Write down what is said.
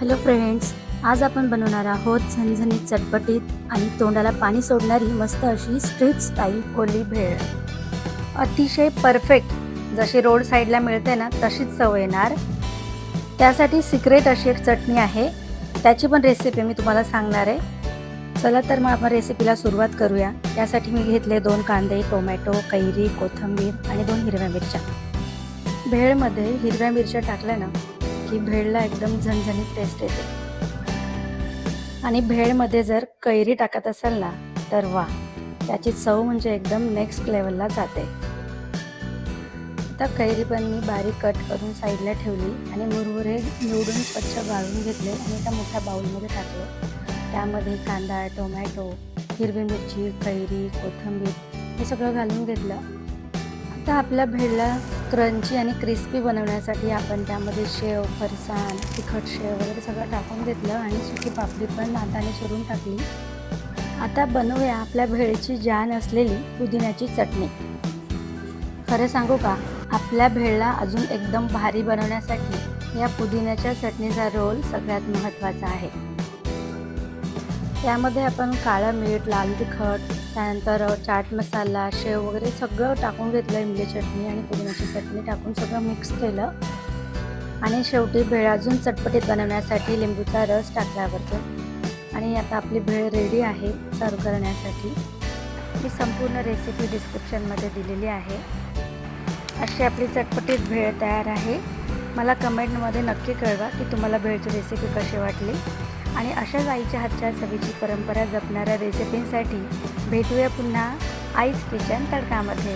Hello friends, आज आपण बनवणार आहोत झणझणीत चटपटीत आणि तोंडाला पाणी सोडणारी मस्त अशी स्ट्रीट स्टाईल ओली भेळ. अतिशय परफेक्ट जशी रोड साईडला मिळते ना तशीच चव येणार. त्यासाठी सिक्रेट अशी एक चटणी आहे, त्याची पण रेसिपी मी तुम्हाला सांगणार आहे. चला तर मग आपण रेसिपीला सुरुवात करूया. यासाठी मी घेतले 2 कांदे, टोमॅटो, कैरी, कोथिंबीर आणि 2 हिरव्या मिरच्या. भेळमध्ये हिरव्या मिरच्या टाकल्या ना की भेळला एकदम झणझणीत टेस्ट येते. आणि भेळमध्ये जर कैरी टाकत असाल ना तर वा, त्याची चव म्हणजे एकदम नेक्स्ट लेवलला जाते. आता कैरी पण मी बारीक कट करून साईडला ठेवली आणि मुरमुरे निवडून स्वच्छ गाळून घेतले आणि एका मोठ्या बाउलमध्ये टाकले. त्यामध्ये कांदा, टोमॅटो, हिरवी मिरची, कैरी, कोथिंबीर हे सगळं घालून घेतलं. आता आपल्या भेळला क्रंची आणि क्रिस्पी बनवण्यासाठी आपण त्यामध्ये शेव, फरसाण, तिखट शेव वगैरे सगळं टाकून घेतलं आणि सुकी पापडी पण हाताने चुरून टाकली. आता बनवूया आपल्या भेळची जान असलेली पुदिन्याची चटणी. खरं सांगू का, आपल्या भेळला अजून एकदम भारी बनवण्यासाठी या पुदिन्याच्या चटणीचा रोल सगळ्यात महत्त्वाचा आहे. त्यामध्ये आपण काळं मीठ, लाल तिखट, त्यानंतर चाट मसाला, शेव वगैरे सगळं टाकून घेतलं. इमली चटणी आणि पुदिन्याची चटणी टाकून सगळं मिक्स केलं आणि शेवटी भेळ अजून चटपटीत बनवण्यासाठी लिंबूचा रस टाकल्यावरती. आणि आता आपली भेळ रेडी आहे सर्व करण्यासाठी. ही संपूर्ण रेसिपी डिस्क्रिप्शनमध्ये दिलेली आहे. अशी आपली चटपटीत भेळ तयार आहे. मला कमेंटमध्ये नक्की कळवा की तुम्हाला भेळची रेसिपी कशी वाटली. आणि अशाच आईच्या हातच्या चवीची परंपरा जपणाऱ्या रेसिपींसाठी भेटूया पुन्हा आईज किचन तडकामध्ये.